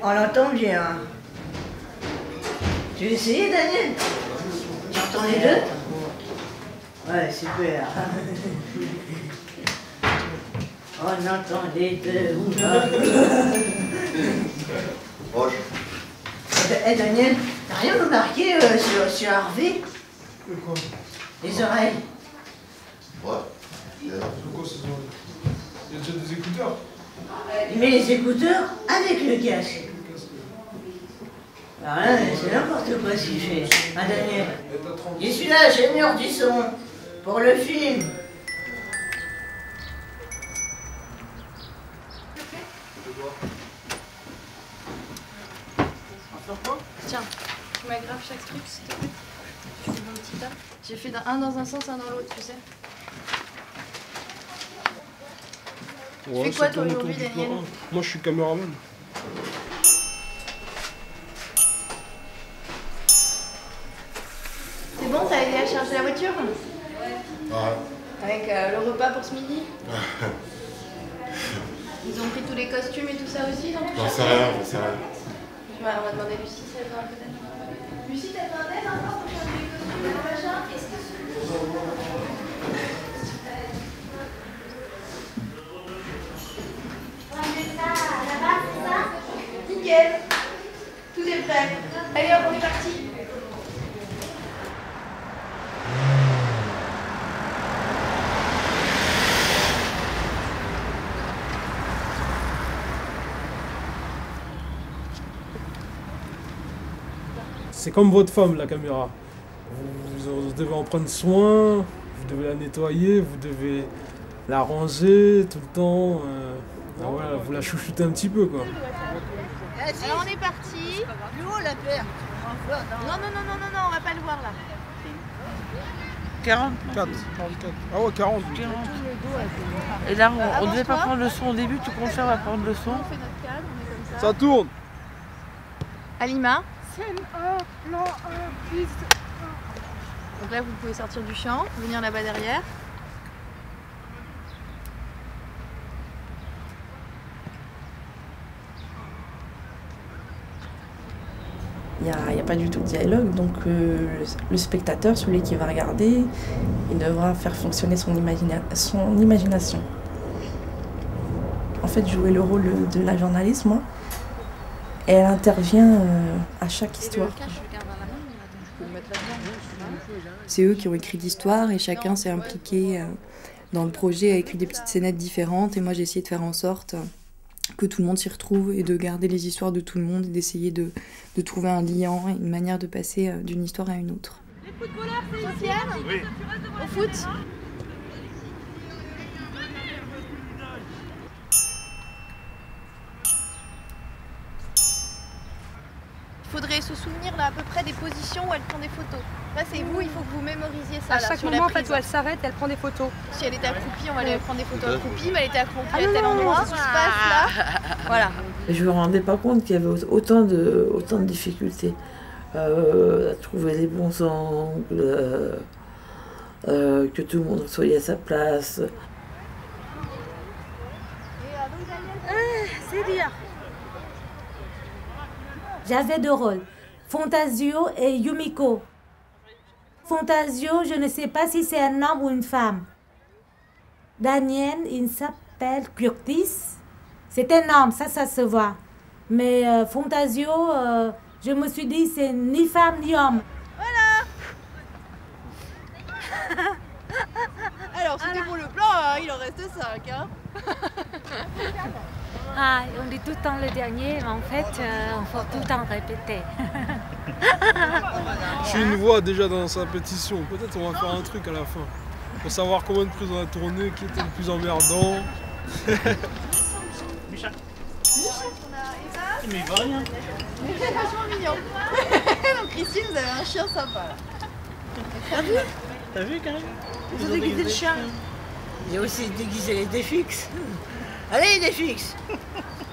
On l'entend bien. Tu veux essayer, Daniel? Tu entends les deux? Ouais, super. On entend les deux. Roche. Eh Daniel, t'as rien remarqué sur Harvey? Quoi? Les oreilles. Ouais. C'est quoi ces oreilles? Il y a déjà des écouteurs? Il met les écouteurs avec le casque. Alors là, c'est n'importe quoi ce qu'il fait. Ah Daniel, je suis là, ingénieur du son, pour le film. Tiens, tu m'agrafes chaque truc s'il te plaît. Je fais mon petit tas. J'ai fait un dans un sens, un dans l'autre, tu sais. Ouais, tu fais quoi ça toi tourne aujourd'hui, autour du Daniel? Coran. Moi je suis caméraman. C'est bon, t'as aidé à charger la voiture? Ouais. Avec le repas pour ce midi? Ils ont pris tous les costumes et tout ça aussi dans tout J'en ça? sais rien, j'en sais rien. On va demander Lucie si elle parle peut-être. Lucie, t'as besoin d'aide encore pour changer les costumes et le machin? Est-ce que nickel. Tout est prêt. Allez hop, on est parti. C'est comme votre femme, la caméra. Vous devez en prendre soin, vous devez la nettoyer, vous devez la ranger tout le temps. Voilà, vous la chouchoutez un petit peu, quoi. Alors on est parti. Plus haut la paire. Non, on va pas le voir là. 44. Ah ouais, 40. Et là, on devait pas prendre le son au début, tu confirmes, on va prendre le son. On fait notre cadre, on est comme ça. Ça tourne. Alima. Donc là, vous pouvez sortir du champ, venir là-bas derrière. Il n'y a pas du tout de dialogue, donc le spectateur, celui qui va regarder, il devra faire fonctionner son imagination. En fait, jouer le rôle de la journaliste, moi, et elle intervient à chaque histoire. C'est eux qui ont écrit l'histoire et chacun s'est impliqué dans le projet, a écrit des petites scénettes différentes et moi j'ai essayé de faire en sorte que tout le monde s'y retrouve et de garder les histoires de tout le monde et d'essayer de trouver un lien et une manière de passer d'une histoire à une autre. Les footballeurs, c'est Sofiane? Oui. Au foot? Il faudrait se souvenir là à peu près des positions où elle prend des photos. Là c'est vous, il faut que vous mémorisiez ça. À là, chaque sur moment la en fait prise. où elle s'arrête, elle prend des photos. Si elle était accroupie, on va aller prendre des photos accroupies, mais elle était accroupie à tel endroit, ce qui se passe là. Voilà. Je ne me rendais pas compte qu'il y avait autant de difficultés à trouver les bons angles, que tout le monde soit à sa place. C'est bien. J'avais deux rôles, Fantasio et Yumiko. Fantasio, je ne sais pas si c'est un homme ou une femme. Daniel, il s'appelle Curtis. C'est un homme, ça se voit. Mais Fantasio, je me suis dit, c'est ni femme ni homme. Voilà. Alors c'était pour le plan, hein, il en reste 5. Hein. Ah, on dit tout le temps le dernier, mais en fait, on faut tout le temps répéter. Je suis une voix déjà dans sa pétition. Peut-être on va faire un truc à la fin. Pour savoir combien de prises on a tourné, qui était le plus emmerdant. Micha, on a Eva. Mais il va rien. C'est vachement mignon. Donc Christine, vous avez un chien sympa là. T'as vu quand même? Ils ont déguisé le chien. J'ai aussi déguisé les défixes. Allez, les défixes.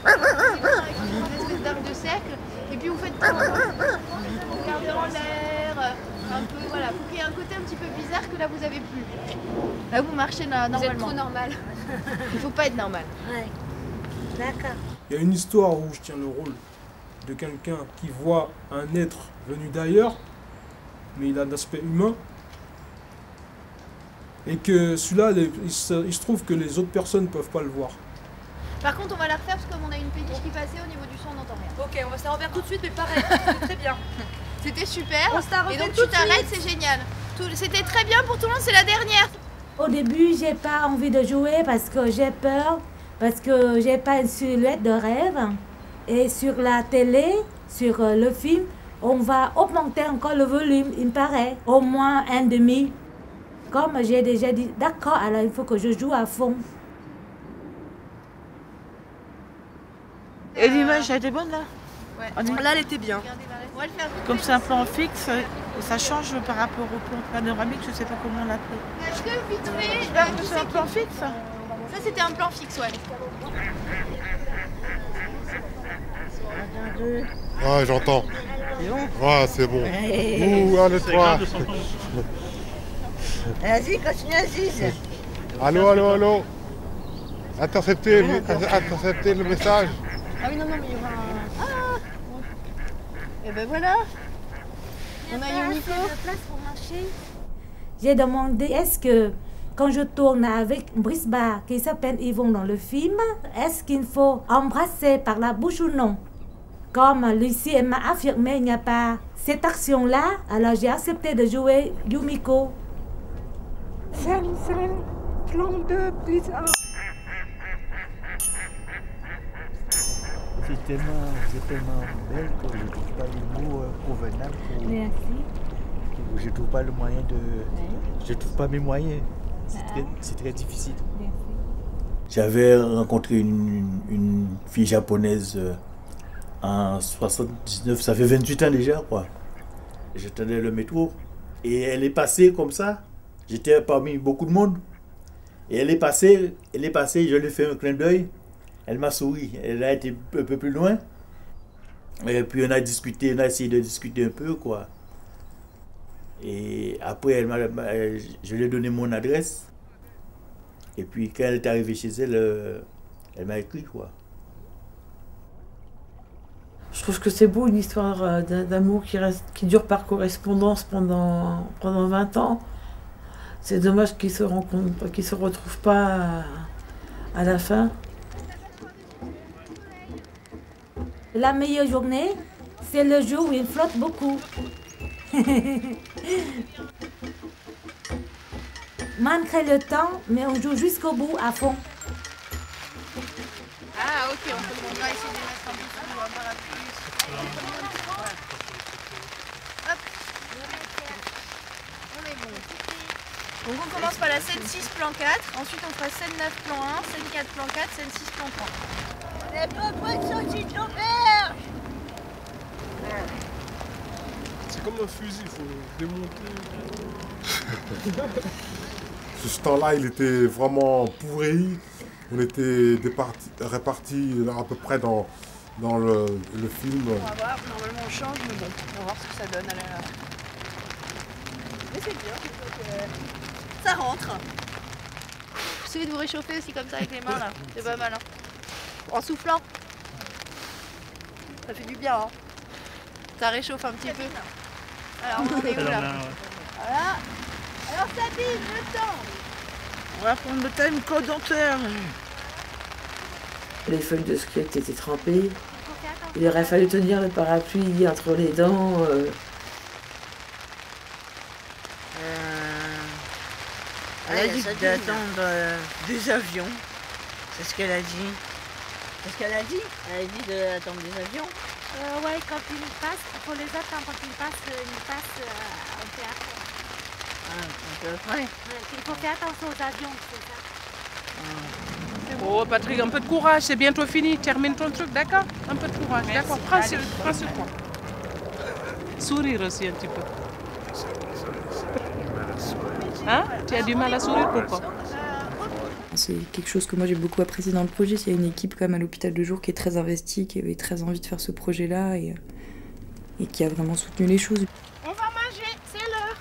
Avec une espèce d'arc de cercle. Et puis vous faites tout. Vous gardez en l'air. Un peu, voilà. Faut qu'il y ait un côté un petit peu bizarre que là vous avez plus. Là vous marchez normalement. Vous êtes trop normal. Il faut pas être normal. Ouais. D'accord. Il y a une histoire où je tiens le rôle. de quelqu'un qui voit un être venu d'ailleurs, mais il a un aspect humain. Et que celui-là, il se trouve que les autres personnes ne peuvent pas le voir. Par contre, on va la refaire parce que comme on a une péniche qui passait au niveau du son, on n'entend rien. Ok, on va se la refaire tout de suite, mais pareil, c'était très bien. C'était super. On se la refait et donc tout tu de t'arrêtes, suite. c'est génial. C'était très bien pour tout le monde, c'est la dernière. Au début, j'ai pas envie de jouer parce que j'ai peur, parce que j'ai pas une silhouette de rêve. Et sur la télé, sur le film, on va augmenter encore le volume, il me paraît, au moins 1,5. Comme j'ai déjà dit, d'accord, alors il faut que je joue à fond. Et l'image, elle était bonne là? Ouais. Là, elle était bien. On va le faire. Comme c'est un plan fixe, ça change par rapport au plan panoramique, je sais pas comment l'appeler. Est-ce que vite fait, C'est un plan fixe? ça c'était un plan fixe, ouais. Ouais, j'entends. C'est bon? Ouais, c'est bon. Ouh, allez, toi. Vas-y, continue, Aziz. Allô, allô, allô. Interceptez le message. Ah oui, non, mais il y aura un... Ah. Et ben voilà. On a Yumiko. J'ai demandé, est-ce que quand je tourne avec Brisbane, qui s'appelle Yvon dans le film, est-ce qu'il faut embrasser par la bouche ou non? Comme Lucie elle m'a affirmé il n'y a pas cette action-là, alors j'ai accepté de jouer Yumiko. C'est un plan de blizzard. C'est tellement belle que je ne trouve pas les mots convenables. Merci. Je ne trouve pas le moyen de... Je ne trouve pas mes moyens. C'est très difficile. Merci. J'avais rencontré une fille japonaise en 79, ça fait 28 ans déjà, quoi. J'attendais le métro et elle est passée comme ça. J'étais parmi beaucoup de monde. Et elle est passée, je lui ai fait un clin d'œil. Elle m'a souri, elle a été un peu plus loin. Et puis on a discuté, on a essayé de discuter un peu, quoi. Et après, je lui ai donné mon adresse. Et puis quand elle est arrivée chez elle, elle m'a écrit, quoi. Je trouve que c'est beau, une histoire d'amour qui dure par correspondance pendant 20 ans. C'est dommage qu'ils se rencontrent, qu'ils se retrouvent pas à la fin. La meilleure journée, c'est le jour où il flotte beaucoup. Malgré le temps, mais on joue jusqu'au bout à fond. Ah ok, on va essayer de mettre un peu plus, un parapluie. Hop. On est bon. Donc on commence par la scène 6 plan 4, ensuite on fera scène 9 plan 1, scène 4 plan 4, scène 6 plan 3. On n'est pas près de sortir de l'auberge. C'est comme un fusil, il faut démonter. Ce temps-là, il était vraiment pourri. On était répartis à peu près dans le film. On va voir, normalement on change, mais bon, on va voir ce que ça donne à la... Mais c'est bien, ça rentre. Essayez de vous réchauffer aussi comme ça avec les mains là, c'est pas mal. Hein. En soufflant. Ça fait du bien. Hein. Ça réchauffe un petit peu. Alors on en est où là? Voilà. Alors Sabine, le temps. On va prendre le time condensateur. Les feuilles de script étaient trempées. Il aurait fallu tenir le parapluie entre les dents. Elle a dit d'attendre des avions. C'est ce qu'elle a dit. C'est ce qu'elle a dit? Elle a dit d'attendre des avions. Ouais, quand ils passent, il faut les attendre. Quand ils passent au théâtre. Ouais. Il faut faire attention aux avions, c'est ça. Oh Patrick, un peu de courage, c'est bientôt fini. Termine ton truc, d'accord? Un peu de courage, d'accord? Prends sur toi. Sourire aussi un petit peu. Hein? Tu as du mal à sourire, pourquoi? C'est quelque chose que moi j'ai beaucoup apprécié dans le projet. Il y a une équipe quand même à l'hôpital de jour qui est très investie, qui avait très envie de faire ce projet-là et qui a vraiment soutenu les choses. On va manger, c'est l'heure.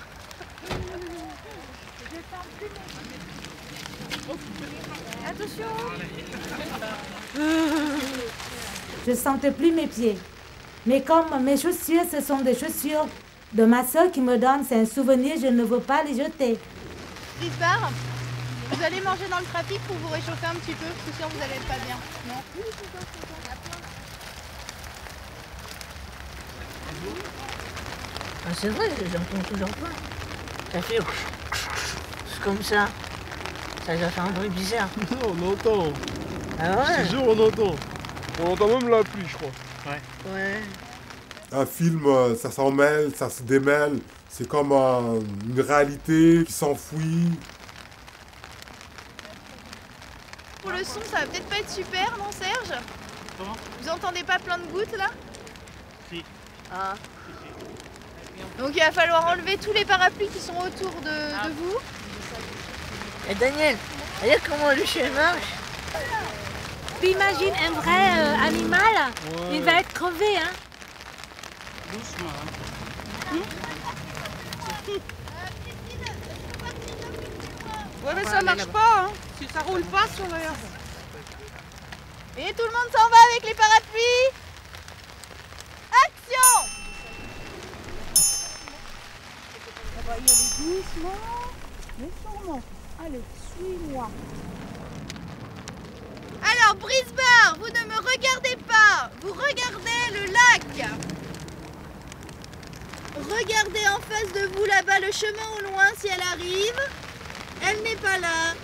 Attention. Je sentais plus mes pieds. Mais comme mes chaussures, ce sont des chaussures de ma soeur qui me donne, c'est un souvenir, je ne veux pas les jeter. Brisbane, vous allez manger dans le trafic pour vous réchauffer un petit peu, parce que sinon vous allez être pas bien. Non. Ah, c'est vrai, j'entends toujours pas. Ça fait comme ça. Ça doit faire un bruit bizarre. Non, on entend. Ah ouais? Je te jure, on entend. On entend même la pluie, je crois. Ouais. Un film, ça s'en mêle, ça se démêle. C'est comme une réalité qui s'enfuit. Pour le son, ça va peut-être pas être super, non Serge? Comment? Vous entendez pas plein de gouttes là? Si. Ah. Donc il va falloir enlever tous les parapluies qui sont autour de vous. Et Daniel, regarde comment le chien marche. Puis imagine un vrai animal, il va être crevé. Hein. Doucement. Ouais, mais ça marche pas, hein. Si ça roule pas sur l'air. Et tout le monde s'en va avec les parapluies. Action! On va y aller doucement, mais sûrement. Allez, suis-moi. Alors, Brisbane, vous ne me regardez pas. Vous regardez le lac. Regardez en face de vous là-bas le chemin au loin si elle arrive. Elle n'est pas là.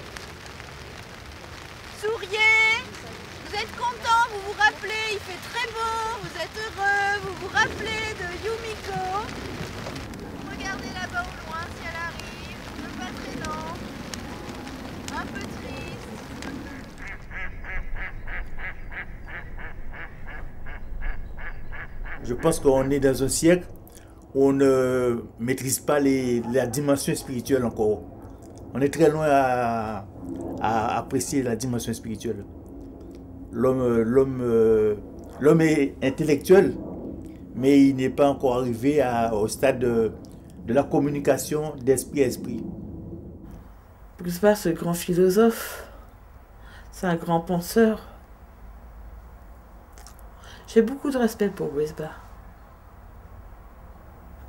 Souriez. Vous êtes content, vous vous rappelez, il fait très beau, vous êtes heureux, vous vous rappelez de Yumiko. Regardez là-bas au loin si elle arrive, pas très lent, un peu triste. Je pense qu'on est dans un siècle où on ne maîtrise pas la dimension spirituelle encore. On est très loin à apprécier la dimension spirituelle. L'homme est intellectuel, mais il n'est pas encore arrivé au stade de la communication d'esprit à esprit. Brisbane, c'est un grand philosophe, c'est un grand penseur. J'ai beaucoup de respect pour Brisbane.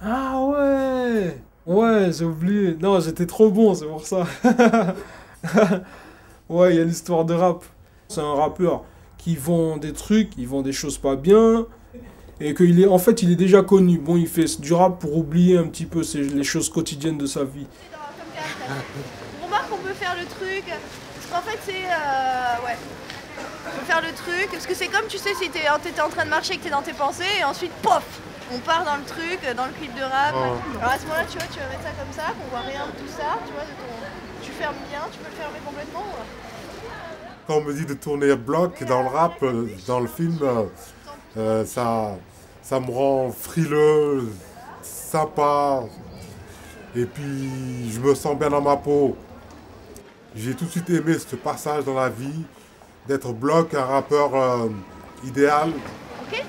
Ah ouais! Ouais, j'ai oublié. Non, j'étais trop bon, c'est pour ça. Ouais, il y a l'histoire de rap. C'est un rappeur qui vend des trucs, il vend des choses pas bien. Et qu'il est, en fait, il est déjà connu. Bon, il fait du rap pour oublier un petit peu les choses quotidiennes de sa vie. On remarque qu'on peut faire le truc, parce qu'en fait c'est... ouais. On peut faire le truc, parce que c'est comme, tu sais, si t'étais en train de marcher et que t'es dans tes pensées, et ensuite, pof, on part dans le truc, dans le clip de rap. Oh. Alors à ce moment-là, tu vois, tu vas mettre ça comme ça, qu'on voit rien de tout ça, tu vois, tu fermes bien, tu peux le fermer complètement. Quand on me dit de tourner bloc dans le rap, dans le film, ça me rend frileux, sympa. Et puis, je me sens bien dans ma peau. J'ai tout de suite aimé ce passage dans la vie, d'être bloc, un rappeur idéal. Ok.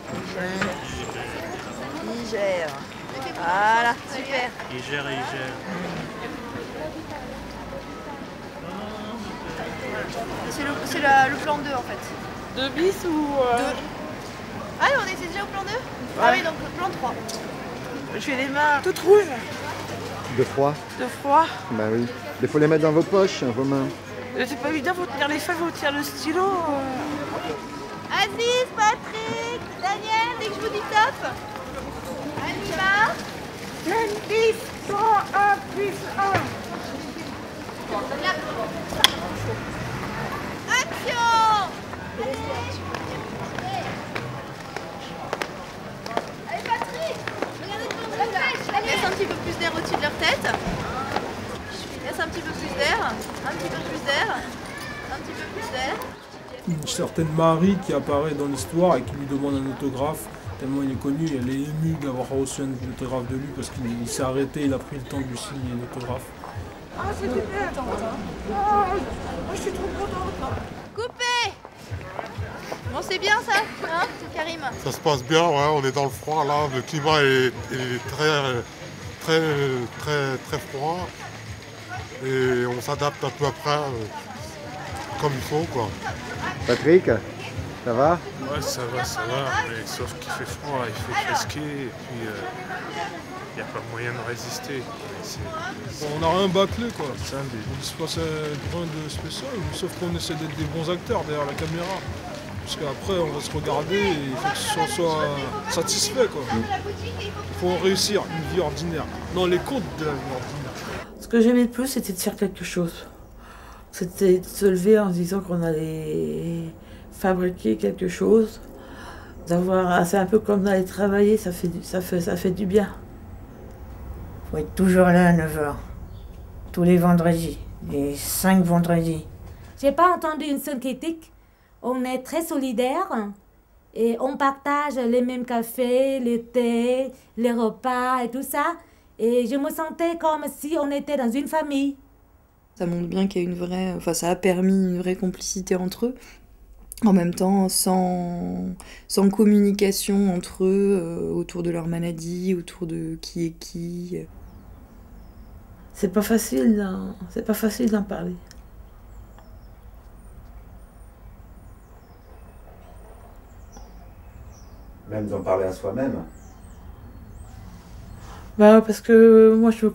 Il gère. Voilà, super. Il gère. C'est le plan 2 en fait. 2 bis ou... Ah on était déjà au plan 2 Ah oui, donc le plan 3. J'ai les mains toutes rouges. De froid? De froid. Bah oui. Il faut les mettre dans vos poches, vos mains. C'est pas évident, faut tenir les feuilles, faut tenir le stylo. Aziz, Patrick, Daniel, dès que je vous dis top. Anima. 10, 100, 1 plus 1. Action. Allez Patrick, regardez devant vous. Laisse un petit peu plus d'air au-dessus de leur tête. Laisse un petit peu plus d'air, un petit peu plus d'air, un petit peu plus d'air. Une certaine Marie qui apparaît dans l'histoire et qui lui demande un autographe. Tellement il est connu, elle est émue d'avoir reçu un autographe de lui parce qu'il s'est arrêté, il a pris le temps de lui signer un autographe. Ah, c'était bien. Oh, je suis trop contente. Coupé. Bon, c'est bien ça, hein, Karim? Ça se passe bien, ouais, on est dans le froid là, le climat est très froid. Et on s'adapte à peu près comme il faut, quoi. Patrick, Ça va? Ouais, ça va, mais sauf qu'il fait froid, il fait fresquer, et puis il n'y a pas moyen de résister. On n'a rien bâclé quoi. C'est un des... Il se passe rien de spécial, sauf qu'on essaie d'être des bons acteurs derrière la caméra. Parce qu'après on va se regarder et il faut que ce soit satisfait quoi. Il faut réussir une vie ordinaire. Non, les contes de la vie ordinaire. Ce que j'aimais le plus, c'était de faire quelque chose. C'était de se lever en se disant qu'on allait fabriquer quelque chose. C'est un peu comme d'aller travailler, ça fait du bien. Faut être toujours là à 9h. Tous les vendredis. Les 5 vendredis. J'ai pas entendu une seule critique. On est très solidaires et on partage les mêmes cafés, les thés, les repas et tout ça. Et je me sentais comme si on était dans une famille. Ça montre bien qu'il y a une vraie... Enfin, ça a permis une vraie complicité entre eux. En même temps, sans communication entre eux, autour de leur maladie, autour de qui est qui. C'est pas facile d'en parler. Même d'en parler à soi-même. Bah parce que moi je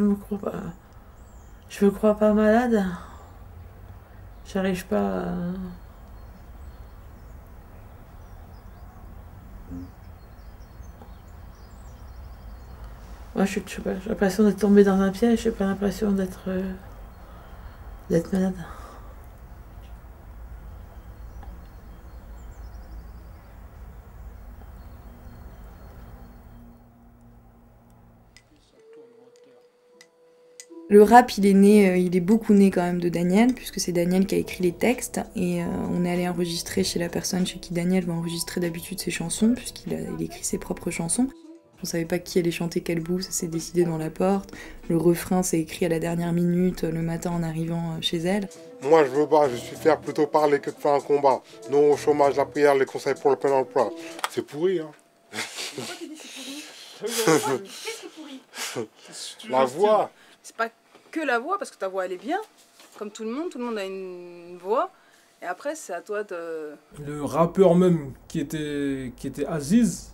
me crois pas malade. J'arrive pas à... Moi j'ai l'impression d'être tombée dans un piège, j'ai pas l'impression d'être malade. Le rap, il est beaucoup né quand même de Daniel, puisque c'est Daniel qui a écrit les textes, et on est allé enregistrer chez la personne chez qui Daniel va enregistrer d'habitude ses chansons, puisqu'il écrit ses propres chansons. On savait pas qui allait chanter quel bout, ça s'est décidé dans la porte. Le refrain s'est écrit à la dernière minute, le matin en arrivant chez elle. Moi je me bats, je suis fier plutôt parler que de faire un combat. Non au chômage, la prière, les conseils pour le plein emploi. C'est pourri, hein. Pourquoi tu dis c'est pourri? Qu'est-ce qui est pourri? La voix. C'est pas que la voix, parce que ta voix elle est bien. Comme tout le monde a une voix. Et après c'est à toi de... Le rappeur même qui était Aziz,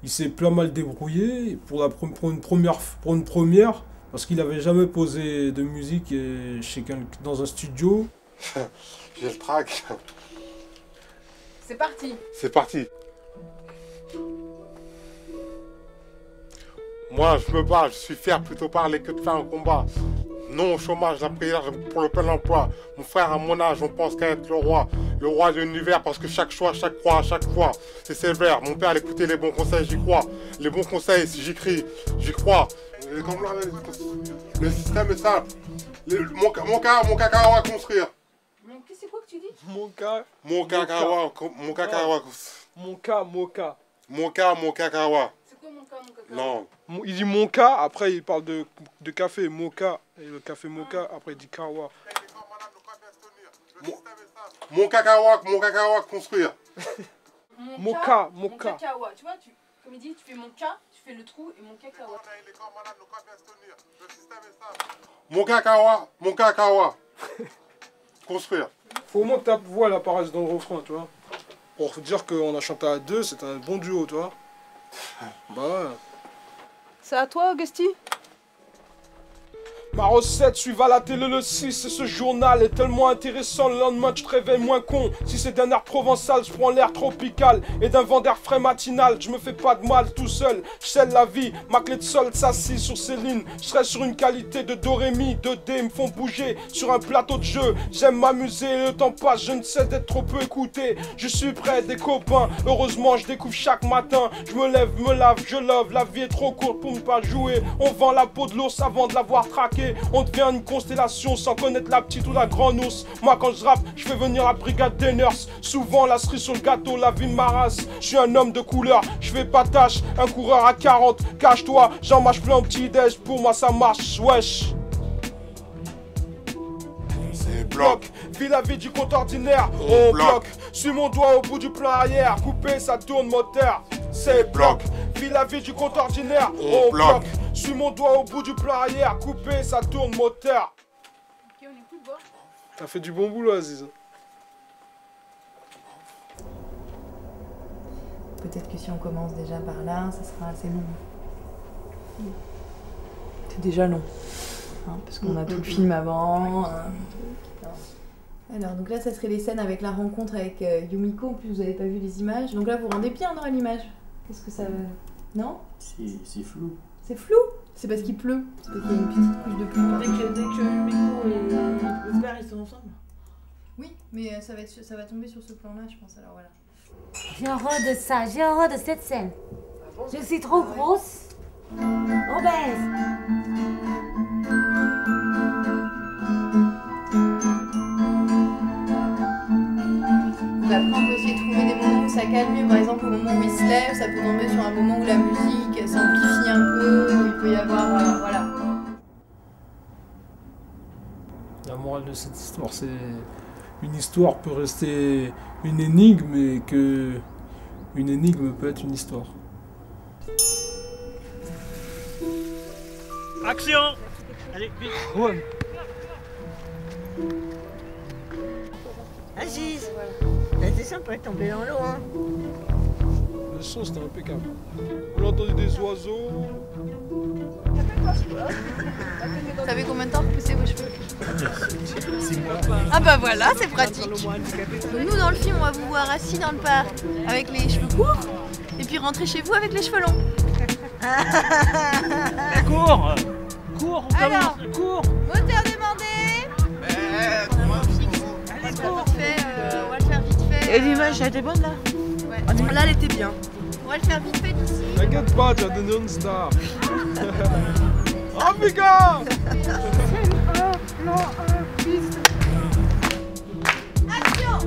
il s'est plein mal débrouillé pour une première, parce qu'il n'avait jamais posé de musique dans un studio. J'ai le track. C'est parti. C'est parti. Moi je me bats, je suis fier plutôt parler que de faire un combat. Non au chômage, la prière pour le plein emploi. Mon frère à mon âge, on pense qu'à être le roi de l'univers, parce que chaque choix, chaque croix, à chaque fois, c'est sévère. Mon père écoutait les bons conseils, j'y crois. Les bons conseils, si j'écris, j'y crois. Le système est simple. Mon cacao à construire. C'est quoi que tu dis? Mon cacao. Mon cacao. C'est quoi mon cacao? Non. Il dit mon cas, après il parle de café mocha, et le café mocha, après il dit kawa. Mon cacao à construire. Mon cacao. Tu vois, comme il dit, tu fais mon cas, tu fais le trou et mon cacao. Mon cacao. Construire. Faut au moins que ta voix elle apparaisse dans le refrain, tu vois. Pour dire qu'on a chanté à deux, c'est un bon duo, tu vois. Bah ouais. C'est à toi, Augusti? Ma recette, suivre à la télé le 6, et ce journal est tellement intéressant, le lendemain tu te réveilles moins con. Si c'est d'un air provençal, je prends l'air tropical, et d'un vent d'air frais matinal, je me fais pas de mal tout seul, je scelle la vie, ma clé de sol s'assit sur ces lignes, je serai sur une qualité de do ré mi, 2D me font bouger sur un plateau de jeu, j'aime m'amuser, le temps passe, je ne sais d'être trop peu écouté, je suis près des copains, heureusement je découvre chaque matin, je me lève, me lave, je love, la vie est trop courte pour ne pas jouer, on vend la peau de l'ours avant de l'avoir traqué. On devient une constellation sans connaître la petite ou la grande ours. Moi quand je rappe, je fais venir la brigade des nurses. Souvent la cerise sur le gâteau, la vie ma race. Je suis un homme de couleur, je fais pas tâche. Un coureur à 40, cache-toi. J'en mâche plein au petit déj, pour moi ça marche, wesh. C'est bloc. Vis la vie du compte ordinaire, on bloque. Suis mon doigt au bout du plan arrière, coupé ça tourne moteur. C'est bloc. Vis la vie du compte ordinaire, on bloque. Suis mon doigt au bout du plan arrière, coupé ça tourne moteur. Ok, on écoute, voir. T'as fait du bon boulot, Aziz. peut-être que si on commence déjà par là, ça sera assez long. C'est déjà long, hein, parce qu'on a tout le film avant. Alors, donc là, ça serait les scènes avec la rencontre avec Yumiko. En plus, vous n'avez pas vu les images. Donc là, vous rendez bien dans l'image. Qu'est-ce que ça veut... Non? C'est flou. C'est flou? C'est parce qu'il pleut. C'est parce qu'il y a une petite couche de pluie. Dès que Yumiko et le père ils sont ensemble. Oui, mais ça va tomber sur ce plan-là, je pense. Alors voilà. J'ai horreur de ça, j'ai horreur de cette scène. Je suis trop grosse, obèse. Donc après, on peut essayer de trouver des moments où ça calme mieux. Par exemple, au moment où il se lève, ça peut tomber sur un moment où la musique s'amplifie un peu, où il peut y avoir... voilà. La morale de cette histoire, c'est... Une histoire peut rester une énigme, et que une énigme peut être une histoire. Action! Allez, vite! Ouais. Aziz, t'as été sympa de tomber dans l'eau, hein? Le son, c'était impeccable. On a entendu des oiseaux. Ça fait combien de temps que vous poussez vos cheveux? Ah bah voilà, c'est pratique. Donc nous dans le film, on va vous voir assis dans le parc avec les cheveux courts et puis rentrer chez vous avec les cheveux longs. Cours! Cours, on Alors, commence! Cours! moteur demandé. Allez, parfait, on va le faire vite fait. Et l'image, elle était bonne là? Ouais. Là, elle était bien. On va le faire vite fait d'ici. T'inquiète pas, tu as donné une star. Amiga! Action!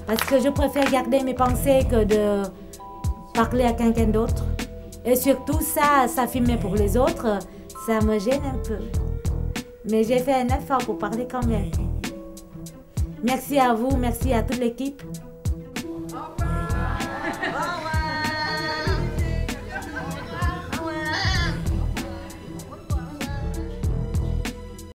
Parce que je préfère garder mes pensées que de parler à quelqu'un d'autre. Et surtout ça filmer pour les autres, ça me gêne un peu. Mais j'ai fait un effort pour parler quand même. Merci à vous, merci à toute l'équipe.